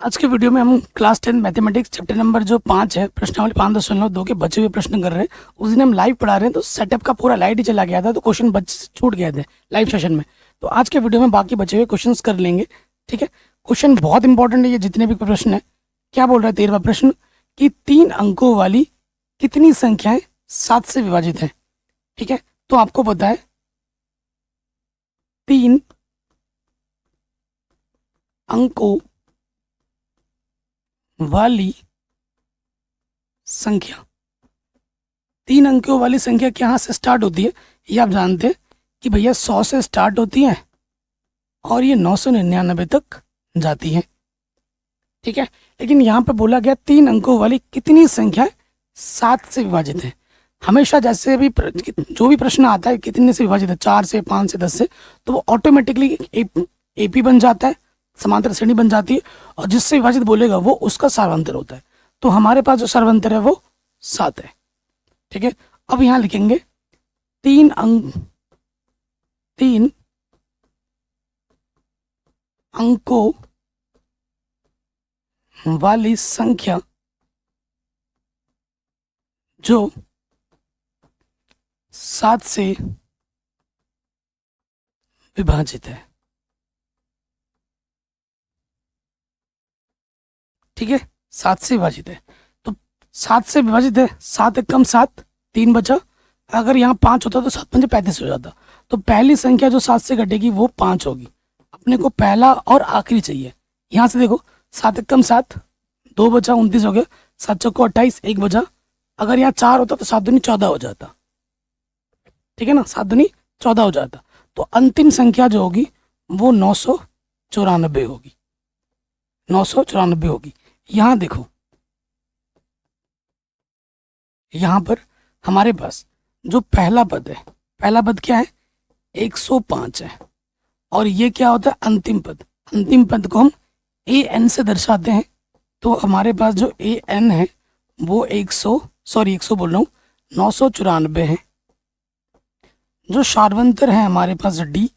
आज के वीडियो में हम क्लास 10 मैथमेटिक्स चैप्टर नंबर जो 5 है प्रश्नावली 5.2 के बचे हुए प्रश्न कर रहे हैं। उस दिन हम लाइव पढ़ा रहे हैं तो सेटअप का पूरा लाइट ही चला गया था, तो क्वेश्चन छूट गए थे लाइव सेशन में। तो आज के वीडियो में बाकी बचे हुए क्वेश्चंस कर लेंगे। ठीक है, क्वेश्चन बहुत इंपॉर्टेंट है ये, जितने भी प्रश्न है। क्या बोल रहा है 13वां प्रश्न कि 3 अंकों वाली कितनी संख्याएं 7 से विभाजित है। ठीक है, तो आपको पता है 3 अंकों वाली संख्या, 3 अंकों वाली संख्या कहाँ से स्टार्ट होती है ये आप जानते हैं कि भैया 100 से स्टार्ट होती है और ये 999 तक जाती है। ठीक है, लेकिन यहाँ पे बोला गया 3 अंकों वाली कितनी संख्या 7 से विभाजित है। हमेशा जैसे भी जो भी प्रश्न आता है कितने से विभाजित है, 4 से, 5 से, 10 से, तो वो ऑटोमेटिकली एपी बन जाता है, समांतर श्रेणी बन जाती है, और जिससे विभाजित बोलेगा वो उसका सार्वंतर होता है। तो हमारे पास जो सार्वंतर है वो 7 है। ठीक है, अब यहां लिखेंगे 3 अंकों वाली संख्या जो 7 से विभाजित है। ठीक है, 7 से विभाजित है, तो 7 से विभाजित है, 7 एक कम 7, 3 बचा। अगर यहाँ 5 होता तो 7 पंजे 35 हो जाता। तो पहली संख्या जो 7 से घटेगी वो 5 होगी। अपने को पहला और आखिरी चाहिए। यहाँ से देखो 7 एक कम 7, 2 बचा, 29 हो गया, 7 चौको 28, 1 बचा। अगर यहाँ 4 होता तो 7 दूनी 14 हो जाता। ठीक है ना, 7 दूनी 14 हो जाता। तो अंतिम संख्या जो होगी वो 994 होगी, 994 होगी। यहां देखो, यहां पर हमारे पास जो पहला पद है, पहला पद क्या है 105 है, और ये क्या होता है अंतिम पद। अंतिम पद को हम ए एन से दर्शाते हैं। तो हमारे पास जो ए एन है वो 100 बोल रहा हूँ 994 है। जो सार्वंतर है हमारे पास डी,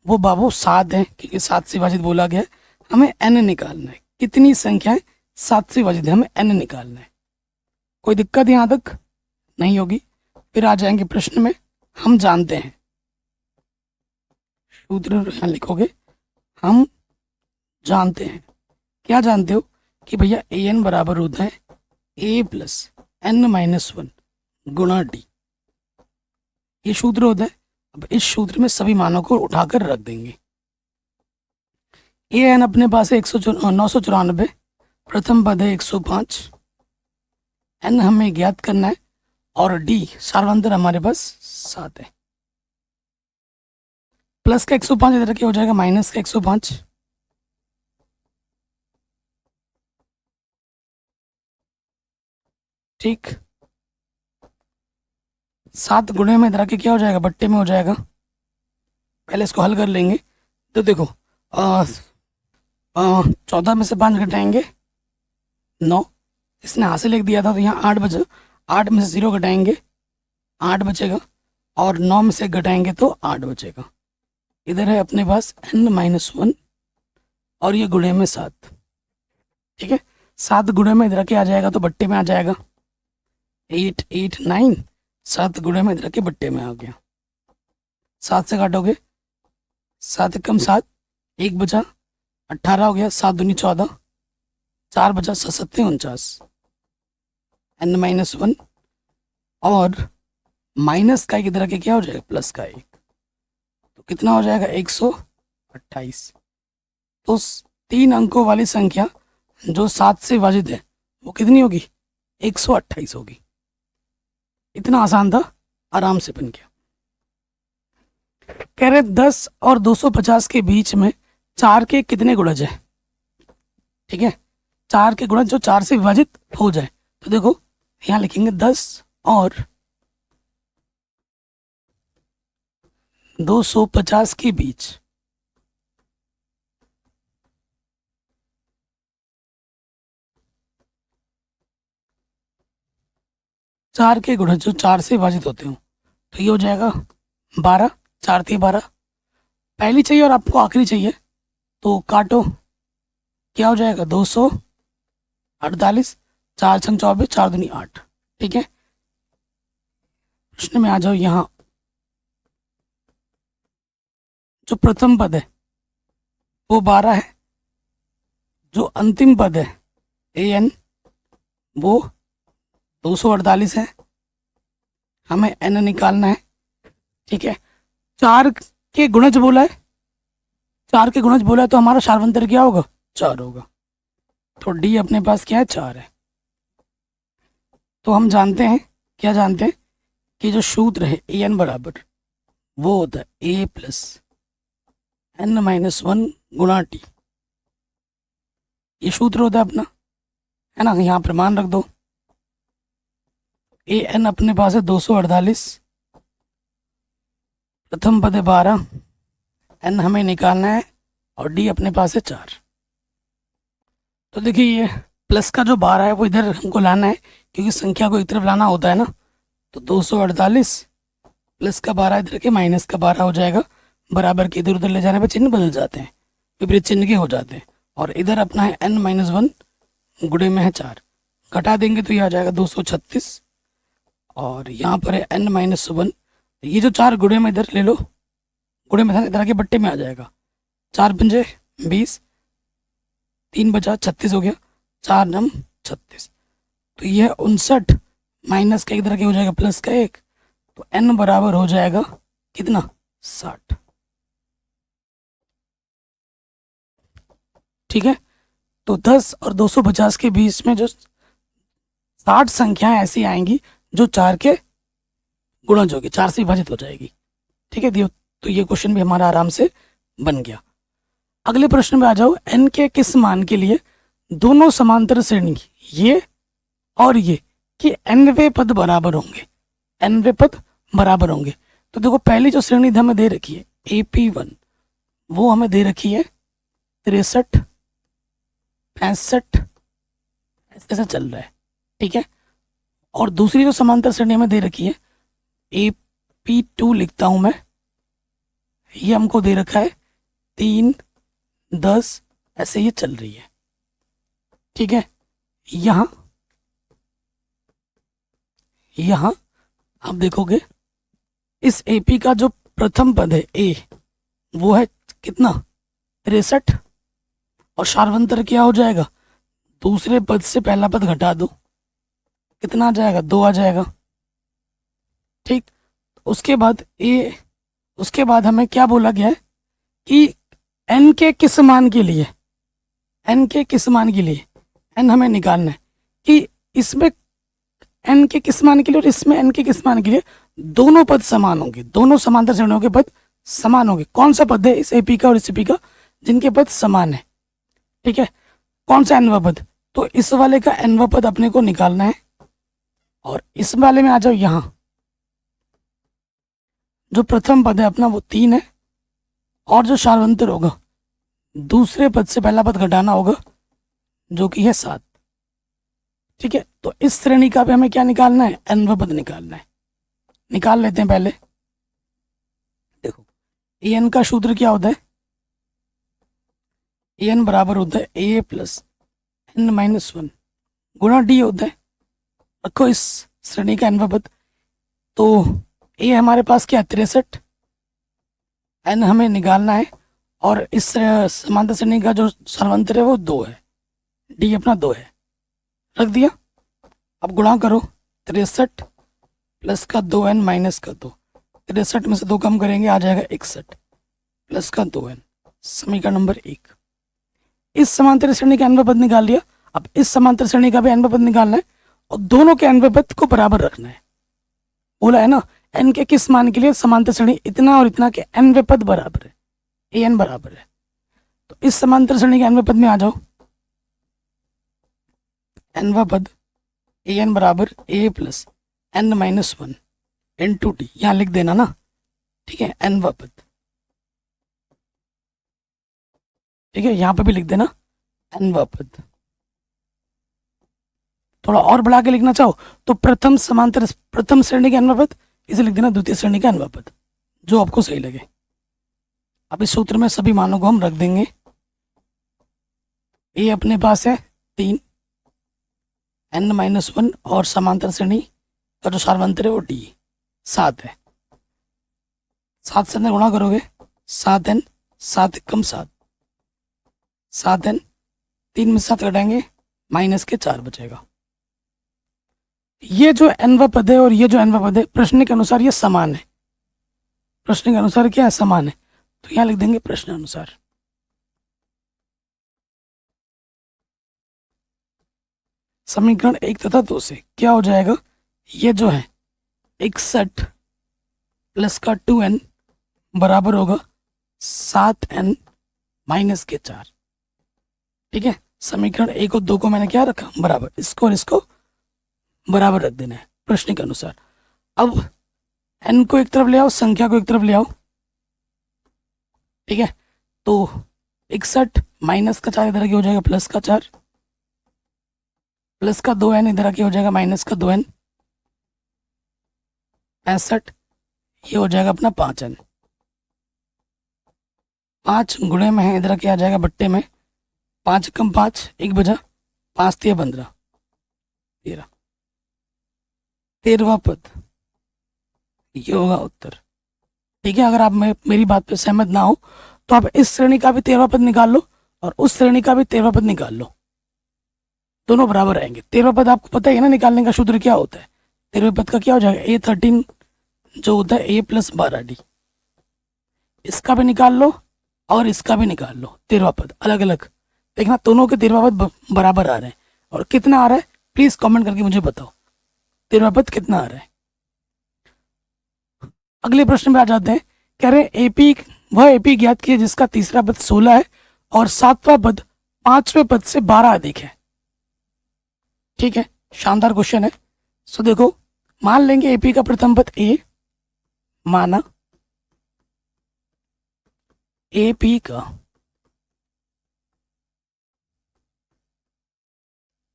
वो बाबू 7 है, क्योंकि 7 से विभाजित बोला गया है। हमें एन निकालना है, कितनी संख्याएं 7 से विभाजित है, हमें एन निकालना है। कोई दिक्कत यहाँ तक नहीं होगी। फिर आ जाएंगे प्रश्न में। हम जानते हैं, सूत्र यहाँ लिखोगे, हम जानते हैं। क्या जानते हो कि भैया ए एन बराबर होता है ए प्लस एन माइनस 1 गुणा डी। ये सूत्र होता है। अब इस सूत्र में सभी मानों को उठाकर रख देंगे। ए एन अपने पास है 994, प्रथम पद है 105, एन हमें ज्ञात करना है, और डी सार्वंतर हमारे पास 7 है। प्लस का 105 इधर क्या हो जाएगा, माइनस का 105। ठीक, 7 गुणे में इधर के क्या हो जाएगा, बट्टे में हो जाएगा। पहले इसको हल कर लेंगे। तो देखो 14 में से 5 घटाएंगे 9, इसने हासिल लिख दिया था, तो यहाँ 8 बचा। 8 में से 0 घटाएंगे 8 बचेगा, और 9 में से घटाएंगे तो 8 बचेगा। इधर है अपने पास n माइनस 1, और ये गुणे में 7। ठीक है, 7 गुणे में इधर के आ जाएगा तो बट्टे में आ जाएगा। 8 8 9, 7 गुणे में इधर के बट्टे में आ गया। 7 से काटोगे 7 कम 7, 1 बचा, 18 हो गया, 7 दूनी 14, 4 बचा, 7 49, n माइनस 1, और माइनस का एक इधर के क्या हो जाएगा, प्लस का 1, तो कितना हो जाएगा 128। तो 3 अंकों वाली संख्या जो 7 से विभाजित है वो कितनी होगी, 128 होगी। इतना आसान था, आराम से बन गया। कह रहे 10 और 250 के बीच में 4 के कितने गुणज है। ठीक है, 4 के गुणज जो 4 से विभाजित हो जाए। तो देखो यहाँ लिखेंगे 10 और 250 के बीच 4 के गुणज जो 4 से विभाजित होते हो, तो ये हो जाएगा 12, 4 × 12। पहली चाहिए और आपको आखिरी चाहिए, तो काटो क्या हो जाएगा 248, 4 छंग 24, 4 दूनी 8। ठीक है, प्रश्न में आ जाओ। यहाँ जो प्रथम पद है वो 12 है, जो अंतिम पद है an वो 248 है, हमें n निकालना है। ठीक है, 4 के गुणज बोला है, 4 के गुणज बोला है तो हमारा शार्वंतर क्या होगा 4 होगा। तो d अपने पास क्या है 4 है। तो हम जानते हैं, क्या जानते हैं कि जो सूत्र है an बराबर वो होता है a प्लस n-1 गुणा t। ये सूत्र होता है अपना, है ना। यहाँ प्रमाण रख दो। an अपने पास है 248, प्रथम पद है 12, n हमें निकालना है और d अपने पास है 4। तो देखिए ये प्लस का जो 12 है वो इधर हमको लाना है, क्योंकि संख्या को एक तरफ लाना होता है ना। तो 248 प्लस का 12 इधर के माइनस का 12 हो जाएगा। बराबर के इधर उधर ले जाने पर चिन्ह बदल जाते हैं, विपरीत चिन्ह के हो जाते हैं। और इधर अपना है n-1 गुणे में है 4, घटा देंगे तो ये आ जाएगा 236। और यहाँ पर है n-1, ये जो 4 गुणे में इधर ले लो, गुणे में इधर के बट्टे में आ जाएगा। 4 पंजे 20, 3 बचा 36 हो गया, 4 नम 36। तो यह 59 माइनस का इधर के हो जाएगा प्लस का 1, तो n बराबर हो जाएगा कितना 60। ठीक है, तो 10 और 250 के बीच में जो 60 संख्याएं ऐसी आएंगी जो 4 के गुणज होगी, 4 से विभाजित हो जाएगी। ठीक है, तो ये क्वेश्चन भी हमारा आराम से बन गया। अगले प्रश्न में आ जाओ। n के किस मान के लिए दोनों समांतर श्रेणी ये और ये कि nवें पद बराबर होंगे, nवें पद बराबर होंगे। तो देखो पहली जो श्रेणी हमें दे रखी है AP1 वो हमें दे रखी है 63, 65 ऐसे चल रहा है। ठीक है, और दूसरी जो समांतर श्रेणी हमें दे रखी है AP2 लिखता हूं मैं, ये हमको दे रखा है 3, 10 ऐसे ये चल रही है। ठीक है, यहां आप देखोगे इस AP का जो प्रथम पद है A वो है कितना 63, और शार्वंतर क्या हो जाएगा, दूसरे पद से पहला पद घटा दो, कितना आ जाएगा 2 आ जाएगा। ठीक, उसके बाद हमें क्या बोला गया है कि n के किस मान के लिए, n के किस मान के लिए n हमें निकालना है कि इसमें n के किस मान के लिए और इसमें n के किस मान के लिए दोनों पद समान होंगे, दोनों समांतर श्रेणियों के पद समान होंगे। कौन सा पद है इस AP का और इस AP का जिनके पद समान है। ठीक है, कौन सा nवां पद, तो इस वाले का nवां पद अपने को निकालना है। और इस वाले में आ जाओ, यहां जो प्रथम पद है अपना वो 3 है, और जो शार्वंतर होगा दूसरे पद से पहला पद घटाना होगा जो कि है 7। ठीक है, तो इस श्रेणी का भी हमें क्या निकालना है, nवां पद निकालना है। निकाल लेते हैं पहले। देखो an का सूत्र क्या होता है, an बराबर होता है a प्लस n-1 गुणा d होता है। रखो इस श्रेणी का nवां पद, तो a हमारे पास क्या 63, n हमें निकालना है, और इस समांतर श्रेणी का जो सर्वांतर है वो 2 है, d अपना 2 है। रख दिया, अब गुणा करो 63 प्लस का 2n माइनस का 2, 63 में से 2 कम करेंगे आ जाएगा 61 प्लस का 2n, समीकरण नंबर 1। इस समांतर श्रेणी का nवां पद निकाल लिया। अब इस समांतर श्रेणी का भी nवां पद निकालना है और दोनों के nवां पद को बराबर रखना है। बोला है ना n के किस मान के लिए समांतर श्रेणी इतना और इतना के nवें पद बराबर है, an बराबर है। तो इस समांतर श्रेणी के nवें पद में आ जाओ, nवां पद an बराबर a plus n-1 into T, यहाँ लिख देना ना। ठीक है, nवां पद, ठीक है, यहाँ पे भी लिख देना nवां पद। थोड़ा और बढ़ा के लिखना चाहो तो प्रथम श्रेणी का nवां पद, इसे लिख देना द्वितीय श्रेणी का nवां पद, जो आपको सही लगे। अब इस सूत्र में सभी मानों को हम रख देंगे। ए अपने पास है 3, n-1 और समांतर श्रेणी का जो सार्वंतर है वो d 7 है। 7 से अंदर गुणा करोगे 7n, 7 कम 7, 7n, 3 में 7 घटाएंगे -4 बचेगा। ये जो nवा पद है और ये जो nवा पद है प्रश्न के अनुसार ये समान है। प्रश्न के अनुसार क्या है? समान है। तो यहाँ लिख देंगे प्रश्न अनुसार। समीकरण 1 तथा 2 से क्या हो जाएगा? ये जो है 61 प्लस का 2n बराबर होगा 7n - 4। ठीक है, समीकरण 1 और 2 को मैंने क्या रखा? बराबर। इसको और इसको बराबर रख देना है प्रश्न के अनुसार। अब n को एक तरफ ले आओ, संख्या को एक तरफ ले आओ। ठीक है, तो 61 माइनस का 4 इधर आके हो जाएगा प्लस का 4, प्लस का 2n इधर आके हो जाएगा माइनस का 2n, 65 ये हो जाएगा अपना 5n। 5 गुणे में है, इधर आके आ जाएगा बट्टे में। 5 कम 5 1 बजा, 5 3 15 13, 13वां पद ये होगा उत्तर। ठीक है, अगर आप मेरी बात पे सहमत ना हो तो आप इस श्रेणी का भी 13वां पद निकाल लो और उस श्रेणी का भी 13वां पद निकाल लो, दोनों बराबर आएंगे। 13वां पद आपको पता है ना निकालने का सूत्र क्या होता है? 13वें पद का क्या हो जाएगा? A13 जो होता है A + 12D। इसका भी निकाल लो और इसका भी निकाल लो, 13वां पद अलग अलग। देखना दोनों के 13वां पद बराबर आ रहे हैं। और कितना आ रहा है प्लीज कमेंट करके मुझे बताओ, 13वां पद कितना आ रहा है। अगले प्रश्न में आ जाते हैं। कह रहे एपी, वह एपी ज्ञात कीजिए जिसका तीसरा पद 16 है और 7वां पद 5वें पद से 12 अधिक है। ठीक है, शानदार क्वेश्चन है। सो देखो, मान लेंगे एपी का प्रथम पद ए, माना एपी का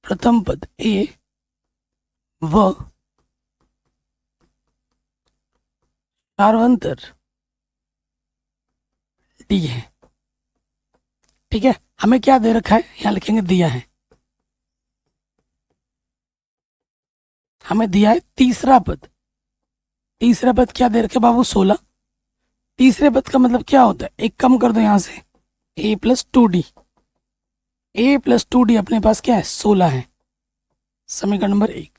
प्रथम पद ए व सार्वंतर डी है। ठीक है, हमें क्या दे रखा है? यहां लिखेंगे दिया है। हमें दिया है तीसरा पद। तीसरा पद क्या दे रखे बाबू? 16। तीसरे पद का मतलब क्या होता है? एक कम कर दो यहां से, a + 2d। a + 2d अपने पास क्या है? 16 है, समीकरण नंबर 1।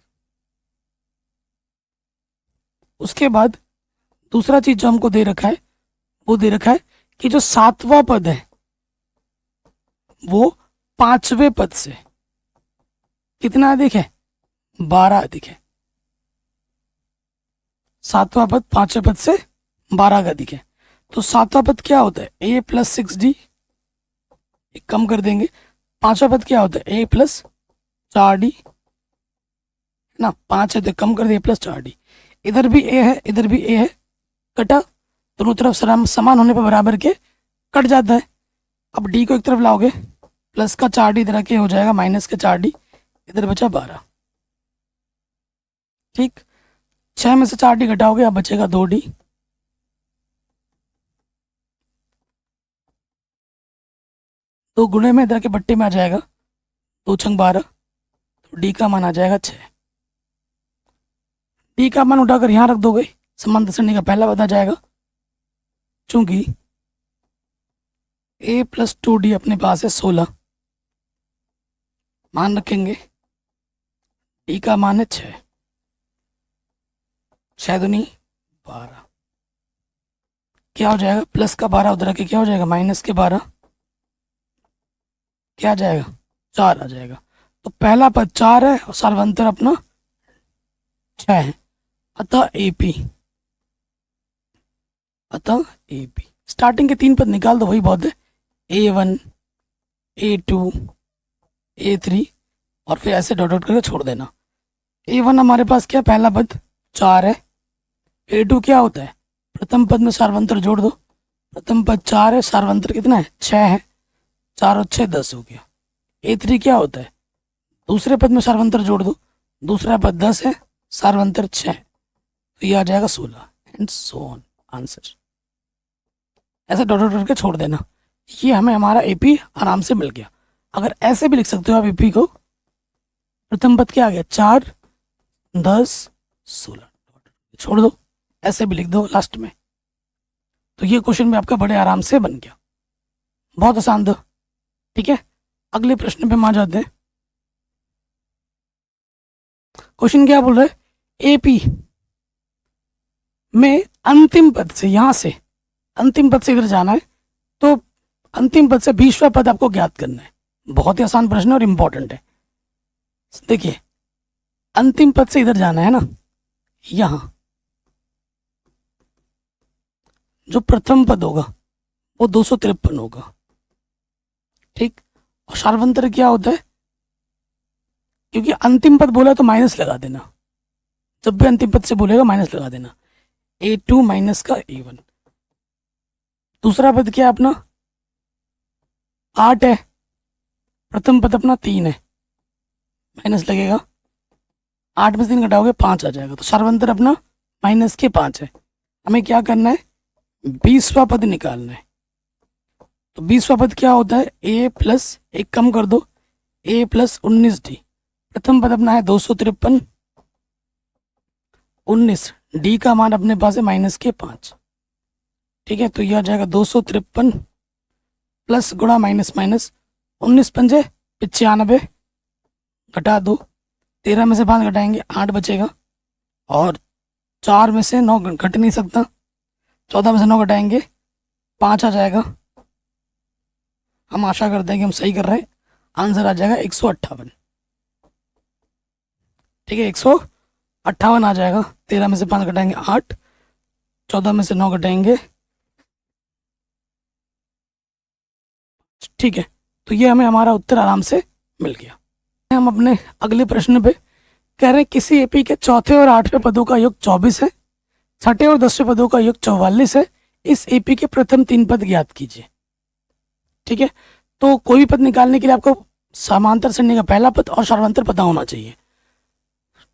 उसके बाद दूसरा चीज जो हमको दे रखा है वो दे रखा है कि जो 7वां पद है वो 5वें पद से कितना अधिक है? 12 अधिक है। 7वां पद 5वें पद से 12 का अधिक है। तो 7वां पद क्या होता है? a + 6d। एक कम कर देंगे। 5वां पद क्या होता है? a + 4d ना, 5 है तो कम कर दिए +4d। इधर भी a है, इधर भी a है, कटा, दोनों तरफ समान होने पर बराबर के कट जाता है। अब d को एक तरफ लाओगे, प्लस का 4d इधर आके हो जाएगा माइनस का 4d, इधर बचा 12। ठीक, 6 में से 4d घटाओगे, अब बचेगा 2d। तो गुणे में इधर के बट्टे में आ जाएगा 2 × 12, तो d का मान आ जाएगा 6। d का मान उठाकर यहाँ रख दोगे, समांतर श्रेणी का पहला पद आ जाएगा। चूंकि a + 2d अपने पास है 16, मान रखेंगे d का मान है 6, 6 दूनी 12। क्या हो जाएगा? प्लस का 12 उधर के क्या हो जाएगा? माइनस के 12, क्या आ जाएगा? 4 आ जाएगा। तो पहला पद 4 है और सार्वंतर अपना 6 है। अतः एपी स्टार्टिंग के 3 पद निकाल दो, वही बहुत है। A1 A2 A3 और फिर ऐसे डॉट डॉट करके छोड़ देना। A1 हमारे पास क्या? पहला पद 4 है। A2 क्या होता है? प्रथम पद में सार्वंतर जोड़ दो। प्रथम पद 4 है, सार्वंतर कितना है? 6 है। 4 और 6 10 हो गया। A3 क्या होता है? दूसरे पद में सार्वंतर जोड़ दो। दूसरा पद 10 है, सार्वंतर 6, तो ये आ जाएगा 16 एंड सो ऑन। आंसर ऐसे डॉट डॉट करके छोड़ देना। ये हमें हमारा एपी आराम से मिल गया। अगर ऐसे भी लिख सकते हो आप ईपी को, प्रथम पद क्या आ गया 4 10 16, छोड़ दो, ऐसे भी लिख दो लास्ट में। तो ये क्वेश्चन भी आपका बड़े आराम से बन गया, बहुत आसान था। ठीक है, अगले प्रश्न पे हम आ जाते हैं। क्वेश्चन क्या बोल रहा है, एपी में अंतिम पद से, यहां से अंतिम पद से इधर जाना है, तो अंतिम पद से 20वां पद आपको ज्ञात करना है। बहुत ही आसान प्रश्न और इंपॉर्टेंट है। देखिए, अंतिम पद से इधर जाना है ना, यहां जो प्रथम पद होगा वो 253 होगा। ठीक, और सार्वंतर क्या होता है, क्योंकि अंतिम पद बोला तो माइनस लगा देना, जब भी अंतिम पद से बोलेगा माइनस लगा देना, A2 माइनस का A1। दूसरा पद क्या है अपना 8 है, प्रथम पद अपना 3 है, माइनस लगेगा, 8 में से 3 घटाओगे 5 आ जाएगा, तो सार्वंतर अपना माइनस के 5 है। हमें क्या करना है, 20वां पद निकालना है। तो 20वां पद क्या होता है, A प्लस, एक कम कर दो, A प्लस 19D। प्रथम पद अपना है 253, 19, डी का मान अपने पास है माइनस के 5। ठीक है, तो यह आ जाएगा 253 प्लस गुणा माइनस माइनस, 19 पंजे 95, घटा दो, 13 में से 5 घटाएंगे 8 बचेगा, और 4 में से 9 घट नहीं सकता, 14 में से 9 घटाएंगे 5 आ जाएगा। हम आशा करते हैं कि हम सही कर रहे हैं, आंसर आ जाएगा 158। ठीक है, 158 आ जाएगा। 13 में से 5 घटाएंगे 8, 14 में से 9 घटाएंगे, ठीक है, तो ये हमें हमारा उत्तर आराम से मिल गया। हम अपने अगले प्रश्न पे कह रहे हैं, किसी एपी के चौथे और 8वें पदों का योग 24 है, छठे और 10वें पदों का योग 44 है, इस एपी के प्रथम 3 पद ज्ञात कीजिए। ठीक है, तो कोई भी पद निकालने के लिए आपको समांतर सरणी का पहला पद और सार्वंतर पता होना चाहिए।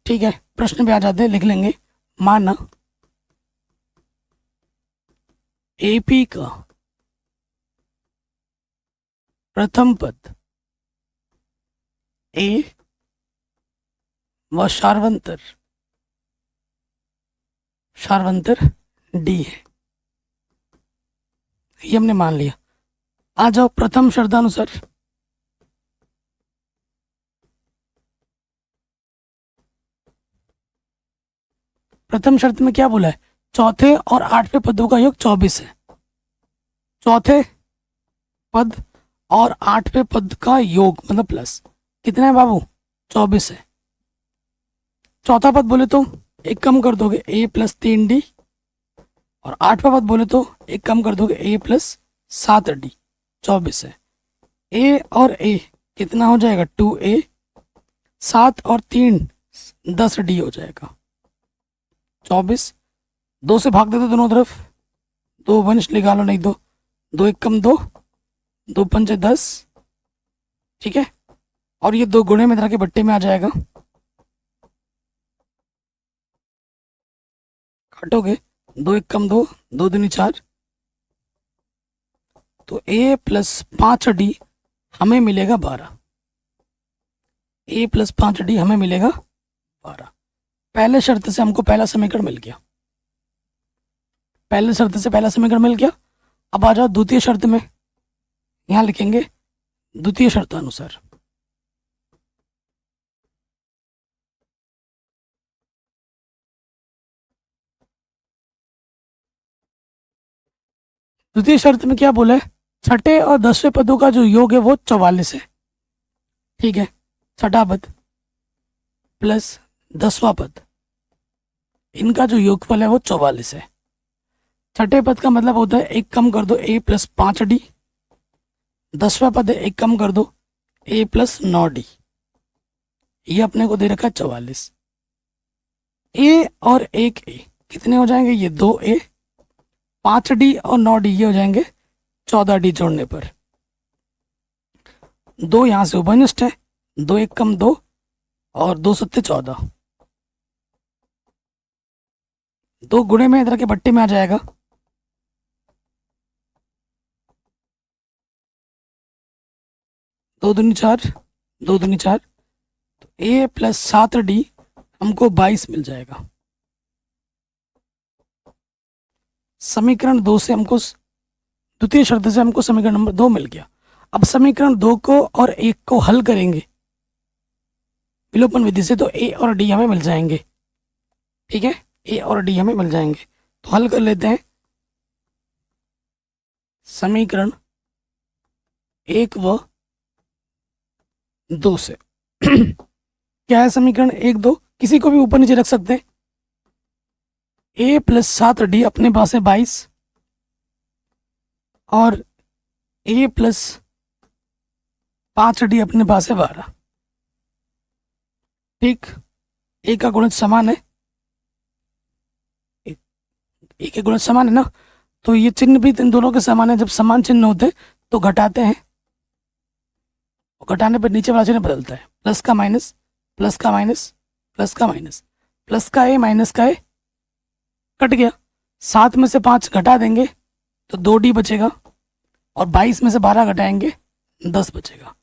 ठीक है, प्रश्न पे आ जाते हैं, लिख लेंगे, माना एपी का प्रथम पद ए व सार्वंतर डी है, ये हमने मान लिया। आ जाओ प्रथम शर्तानुसार, प्रथम शर्त में क्या बोला है, चौथे और 8वें पदों का योग 24 है। चौथे पद और 8वें पद का योग मतलब प्लस कितना है बाबू, 24 है। चौथा पद बोले तो एक कम कर दोगे A प्लस 3D, और 8वां पद बोले तो एक कम कर दोगे A प्लस 7D, 24 है। A और A कितना हो जाएगा 2A, 7 और 3 10D हो जाएगा 24। 2 से भाग दे दो दोनों तरफ, 2 वंश निकालो, नहीं दो, 2 एक कम 2, 2 पंचे 10, ठीक है, और ये 2 गुणे में इधर के बट्टे में आ जाएगा, काटोगे 2 एक कम 2, 2 दूनी 4, तो A प्लस 5D हमें मिलेगा 12। A प्लस 5D हमें मिलेगा 12। पहले शर्त से हमको पहला समीकरण मिल गया, पहले शर्त से पहला समीकरण मिल गया। अब आ जाओ द्वितीय शर्त में, यहां लिखेंगे द्वितीय शर्तानुसार। द्वितीय शर्त में क्या बोला है, छठे और 10वें पदों का जो योग है वो 44 है। ठीक है, छठा पद प्लस 10वां पद, इनका जो योगफल है वो 44 है। छठे पद का मतलब होता है एक कम कर दो A प्लस 5D, 10वां पद है एक कम कर दो A प्लस 9D, ये अपने को दे रखा है 44। A और 1A कितने हो जाएंगे, ये 2A, 5D और 9D ये हो जाएंगे 14D जोड़ने पर। 2 यहां से उभयनिष्ठ है, 2 एक कम 2 और 2 सत्ते 14, 2 गुणे में इधर के बट्टे में आ जाएगा, 2 दूनी 4, 2 दूनी 4, तो ए प्लस 7D हमको 22 मिल जाएगा। समीकरण 2 से हमको, द्वितीय शर्त से हमको समीकरण नंबर 2 मिल गया। अब समीकरण 2 को और 1 को हल करेंगे विलोपन विधि से, तो ए और डी हमें मिल जाएंगे। ठीक है, ए और डी हमें मिल जाएंगे, तो हल कर लेते हैं। समीकरण 1 व 2 से क्या है समीकरण 1 2, किसी को भी ऊपर नीचे रख सकते हैं। ए प्लस 7D अपने पास है 22 और ए प्लस 5D अपने पास है 12। ठीक, ए का गुणज समान है, ए के गुणज समान है ना, तो ये चिन्ह भी इन दोनों के समान है। जब समान चिन्ह होते हैं तो घटाते हैं, और घटाने पर नीचे वाला चिन्ह बदलता है, प्लस का माइनस, प्लस का माइनस, प्लस का माइनस, प्लस का ए माइनस का ए कट गया। 7 में से 5 घटा देंगे तो 2D बचेगा, और 22 में से 12 घटाएंगे 10 बचेगा।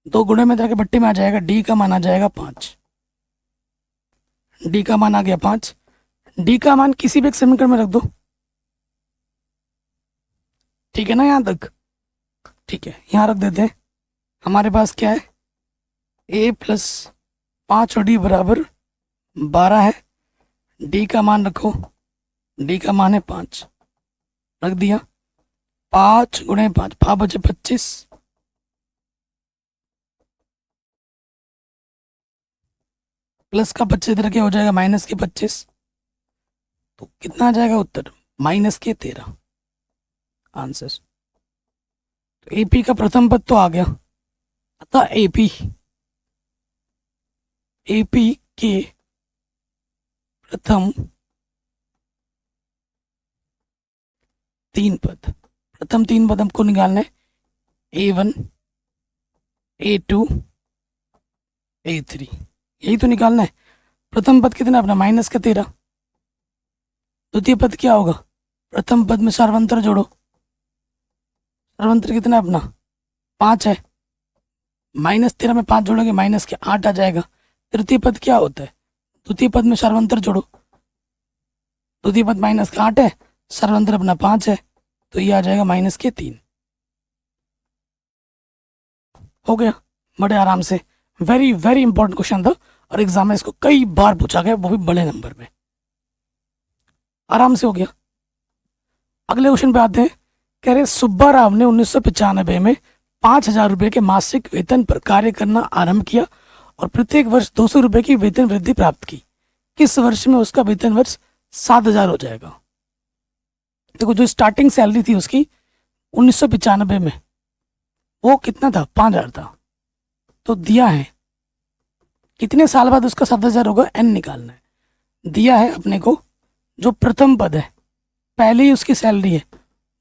2 गुणे में जाके बट्टे में आ जाएगा, डी का मान आ जाएगा 5। डी का मान आ गया 5। डी का मान किसी भी एक समीकरण में रख दो। ठीक है ना यहाँ तक? ठीक है, यहाँ रख देते हैं। हमारे पास क्या है, ए प्लस 5D बराबर 12 है। डी का मान रखो, डी का मान है 5, रख दिया। 5 गुणे 5, 5 बचे 25, प्लस का 25 इधर क्या हो जाएगा, माइनस के 25, तो कितना आ जाएगा उत्तर, माइनस के 13 आंसर। तो एपी का प्रथम पद तो आ गया, अतः एपी के प्रथम 3 पद, प्रथम 3 पद हमको निकालना है, A1 A2 A3, यही तो निकालना है। प्रथम पद कितना अपना, माइनस का 13। द्वितीय पद क्या होगा, प्रथम पद में सर्वांतर जोड़ो, सर्वांतर कितना अपना 5 है, -13 में 5 जोड़ोगे माइनस के 8 आ जाएगा। तृतीय पद क्या होता है, द्वितीय पद में सर्वांतर जोड़ो, द्वितीय पद माइनस का 8 है, सर्वांतर अपना 5 है, तो ये आ जाएगा माइनस के 3। हो गया बड़े आराम से। वेरी वेरी इंपॉर्टेंट क्वेश्चन था, और एग्जाम में इसको कई बार पूछा गया, वो भी बड़े नंबर में, आराम से हो गया। अगले क्वेश्चन पे आते हैं। कह रहे सुब्बा राव ने 1995 में 5,000 रुपये के मासिक वेतन पर कार्य करना आरंभ किया और प्रत्येक वर्ष 200 रुपये की वेतन वृद्धि प्राप्त की। किस वर्ष में उसका वेतन वर्ष 7,000 हो जाएगा? देखो, जो स्टार्टिंग सैलरी थी उसकी 1995 में, वो कितना था, 5,000 था, तो दिया है कितने साल बाद उसका 7,000 होगा, एन निकालना है। दिया है अपने को जो प्रथम पद है, पहले ही उसकी सैलरी है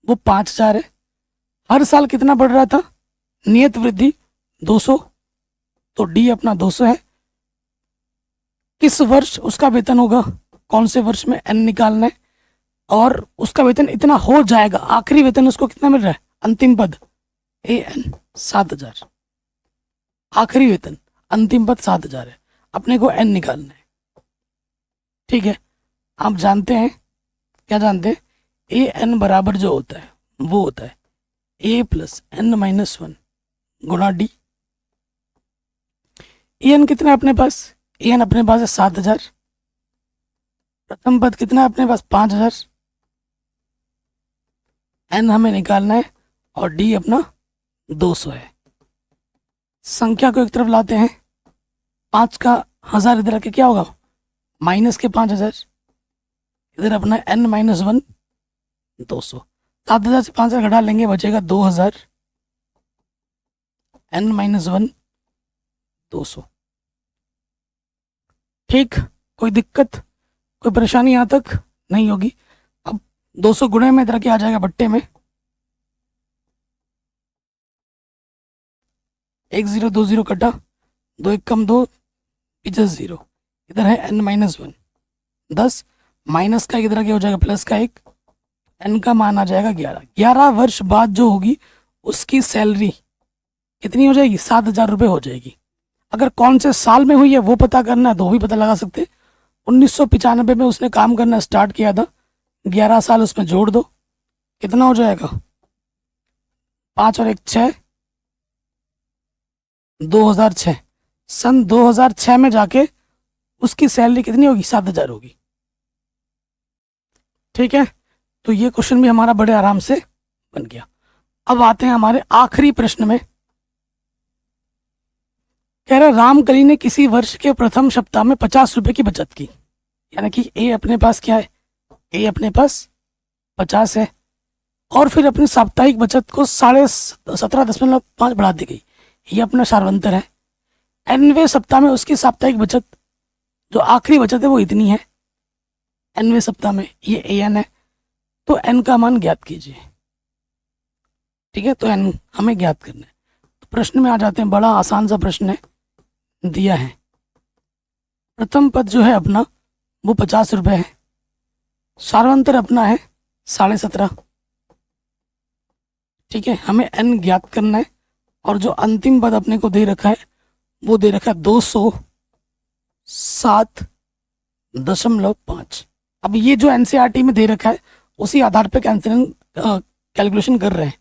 वो 5,000 है, हर साल कितना बढ़ रहा था, नियत वृद्धि 200, तो डी अपना 200 है। किस वर्ष उसका वेतन होगा, कौन से वर्ष में, एन निकालना है, और उसका वेतन इतना हो जाएगा, आखिरी वेतन उसको कितना मिल रहा है, अंतिम पद ए एन 7,000, आखिरी वेतन अंतिम पद 7,000 है, अपने को एन निकालना है। ठीक है, आप जानते हैं, क्या जानते हैं, ए एन बराबर जो होता है वो होता है ए प्लस एन माइनस 1 गुणा डी। ए एन कितना है अपने पास, ए एन अपने पास है 7,000, प्रथम पद कितना है अपने पास 5,000, एन हमें निकालना है, और डी अपना 200 है। संख्या को एक तरफ लाते हैं, 5 का 1000 इधर आके क्या होगा, माइनस के 5,000, इधर अपना एन माइनस 1 200, 7,000 से 5,000 घटा लेंगे, बचेगा 2,000, एन माइनस 1 200। ठीक, कोई दिक्कत, कोई परेशानी यहाँ तक नहीं होगी। अब 200 गुणे में इधर के आ जाएगा बट्टे में, 1 0 2 0 कटा, 2 1 कम 2 पीछे 0, इधर है एन माइनस 1 10, माइनस का इधर क्या हो जाएगा प्लस का 1, एन का मान आ जाएगा 11। 11 वर्ष बाद जो होगी उसकी सैलरी कितनी हो जाएगी? 7,000 रुपये हो जाएगी। अगर कौन से साल में हुई है वो पता करना है तो वो भी पता लगा सकते हैं। 1995 में उसने काम करना स्टार्ट किया था, 11 साल उसमें जोड़ दो, कितना हो जाएगा? 5 और 1 6, 2006। सन 2006 में जाके उसकी सैलरी कितनी होगी? 7,000 होगी। ठीक है, तो ये क्वेश्चन भी हमारा बड़े आराम से बन गया। अब आते हैं हमारे आखिरी प्रश्न में। कह रहा रामकली ने किसी वर्ष के प्रथम सप्ताह में 50 रुपए की बचत की, यानी कि ए अपने पास क्या है? ए अपने पास 50 है, और फिर अपनी साप्ताहिक बचत को 17.5 बढ़ा दी गई। ये अपना सार्वंतर है। एनवें सप्ताह में उसकी साप्ताहिक बचत, जो आखिरी बचत है, वो इतनी है। एनवें सप्ताह में ये ए एन है, तो एन का मान ज्ञात कीजिए। ठीक है, तो एन हमें ज्ञात करना है। तो प्रश्न में आ जाते हैं। बड़ा आसान सा प्रश्न है, दिया है। प्रथम पद जो है अपना वो 50 रुपये है, सार्वंतर अपना है 17.5। ठीक है, हमें एन ज्ञात करना है, और जो अंतिम पद अपने को दे रखा है वो दे रखा है 207.5। अब ये जो एनसीईआरटी में दे रखा है उसी आधार पर कैलकुलेशन कर रहे हैं।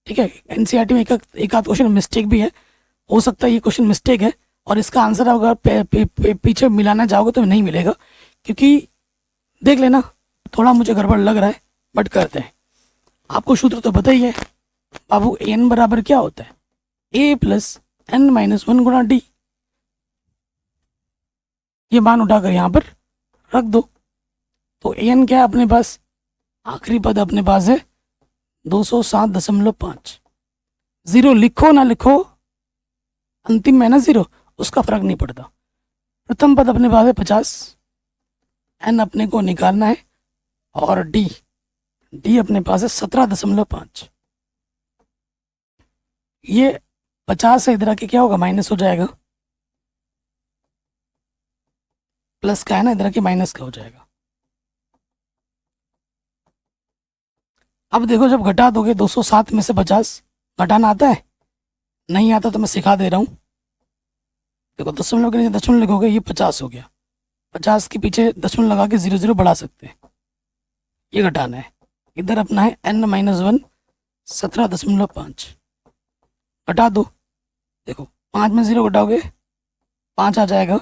ठीक है, एनसीईआरटी में एक आध क्वेश्चन मिस्टेक भी है, हो सकता है ये क्वेश्चन मिस्टेक है, और इसका आंसर अगर पीछे मिलाना चाहोगे तो नहीं मिलेगा, क्योंकि देख लेना थोड़ा मुझे गड़बड़ लग रहा है, बट करते हैं। आपको सूत्र तो पता ही है बाबू, एन बराबर क्या होता है? ए प्लस एन माइनस 1 गुणा डी। ये मान उठाकर यहाँ पर रख दो। तो एन क्या है अपने पास? आखिरी पद अपने पास है 207.5। जीरो लिखो ना लिखो, अंतिम में ना जीरो, उसका फर्क नहीं पड़ता। प्रथम पद अपने पास है 50, एन अपने को निकालना है, और डी अपने पास है 17.5। ये 50 है, इधर आके क्या होगा? माइनस हो जाएगा। प्लस का है ना, इधर आके माइनस का हो जाएगा। अब देखो, जब घटा दोगे 207 में से 50 घटाना आता है? नहीं आता तो मैं सिखा दे रहा हूँ। देखो, दशमलव के नीचे दशमलव लिखोगे, ये 50 हो गया। 50 के पीछे दशमलव लगा के 0 बढ़ा सकते हैं। ये घटाना है। इधर अपना है n माइनस 1 17.5। घटा दो। देखो, 5 में 0 घटाओगे 5 आ जाएगा,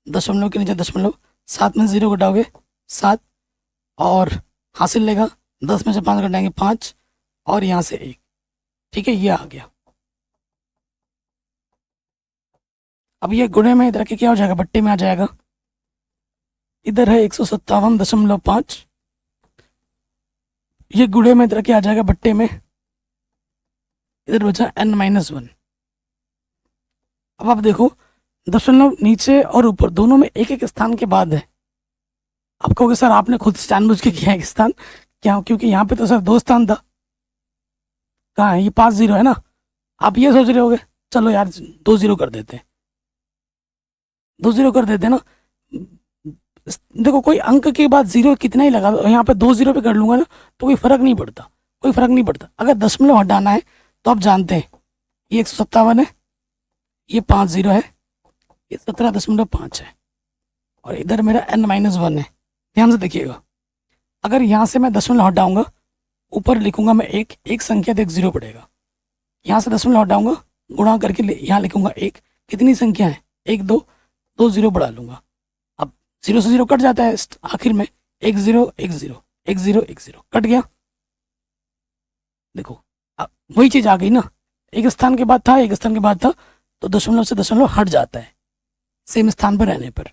दशमलव के नीचे दशमलव। 7 में 0 घटाओगे 7, और हासिल लेगा 10 में से 5 घटाएंगे 5, और यहाँ से 1। ठीक है, ये आ गया। अब ये गुणे में इधर के क्या हो जाएगा? बट्टे में आ जाएगा। इधर है 157.5, ये गुणे में इधर के आ जाएगा बट्टे में। इधर बचा n माइनस 1। अब आप देखो, दशमलव नीचे और ऊपर दोनों में एक एक स्थान के बाद है। आप कहोगे सर आपने खुद से जानबूझ के किया है स्थान, क्या? क्योंकि यहाँ पे तो सर 2 स्थान था। कहाँ है? ये 5 0 है ना। आप ये सोच रहे होगे चलो यार 2 0 कर देते हैं, 2 0 कर देते हैं ना। देखो, कोई अंक के बाद 0 कितना ही लगा, यहाँ पे 2 0 पे कर लूंगा ना तो कोई फर्क नहीं पड़ता, कोई फर्क नहीं पड़ता। अगर दशमलव हटाना है तो आप जानते हैं ये 157 है, ये 5 0 है, ये 17.5 है, और इधर मेरा n माइनस 1 है। ध्यान से देखिएगा, अगर यहाँ से मैं दशमलव हटाऊंगा, ऊपर लिखूंगा मैं एक संख्या तो 1 0 पड़ेगा। यहाँ से दशमलव हटाऊंगा, गुणा करके यहाँ लिखूंगा 1। कितनी संख्या है? 1 2 2 0 बढ़ा लूंगा। अब 0 से 0 कट जाता है आखिर में, 1 0 1 0 1 0 1 0 कट गया। देखो, अब वही चीज आ गई ना, एक स्थान के बाद था, एक स्थान के बाद था, तो दशमलव से दशमलव हट जाता है सेम स्थान पर रहने पर।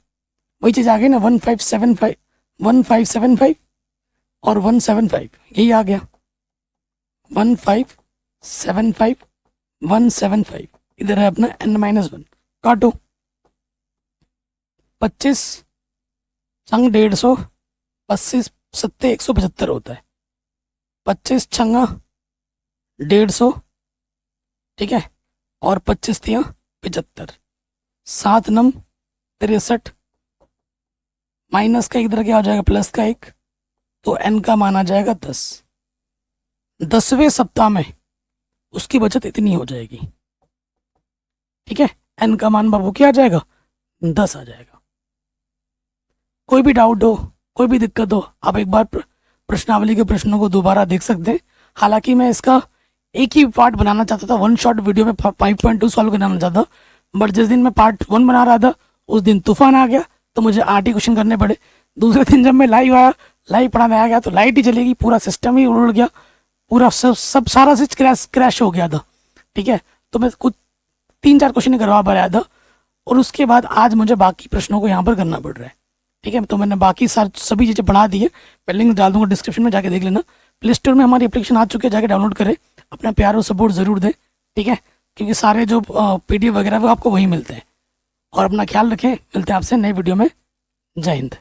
वही चीज आ गई ना, 1575 और 175, यही आ गया 1575 175। इधर है अपना n माइनस 1। काटो, 25 छंग 150, 25 सत्ते 175 होता है। 25 छंगा 150, ठीक है, और 25 तिया 75, 7 नम 63, माइनस का इधर क्या हो जाएगा? प्लस का 1, तो n का मान आ जाएगा 10। 10वें सप्ताह में उसकी बचत इतनी हो जाएगी। ठीक है, n का मान बाबू क्या आ जाएगा, 10 आ जाएगा। कोई भी डाउट हो, कोई भी दिक्कत हो, आप एक बार प्रश्नावली के प्रश्नों को दोबारा देख सकते हैं। हालांकि मैं इसका एक ही पार्ट बनाना चाहता था, वन शॉट वीडियो में 5.2 सॉल्व करना चाहता, बट जिस दिन मैं पार्ट 1 बना रहा था उस दिन तूफान आ गया, तो मुझे 8 ही क्वेश्चन करने पड़े। दूसरे दिन जब मैं लाइव आया, लाइव पढ़ाने आ गया, तो लाइट ही चलेगी, पूरा सिस्टम ही उड़ गया, पूरा सब सारा चीज क्रैश हो गया था। ठीक है, तो मैं कुछ 3-4 क्वेश्चन ही करवा पाया था, और उसके बाद आज मुझे बाकी प्रश्नों को यहाँ पर करना पड़ रहा है। ठीक है, तो मैंने बाकी सभी चीज़ें बढ़ा दी है, मैं लिंक डाल दूंगा डिस्क्रिप्शन में, जाके देख लेना। प्ले स्टोर में हमारी एप्लीकेशन आ चुकी है, जाके डाउनलोड करें, अपना प्यार और सपोर्ट ज़रूर दें। ठीक है, क्योंकि सारे जो PDF वगैरह वो आपको वहीं मिलते हैं। और अपना ख्याल रखें, मिलते हैं आपसे नई वीडियो में। जय हिंद।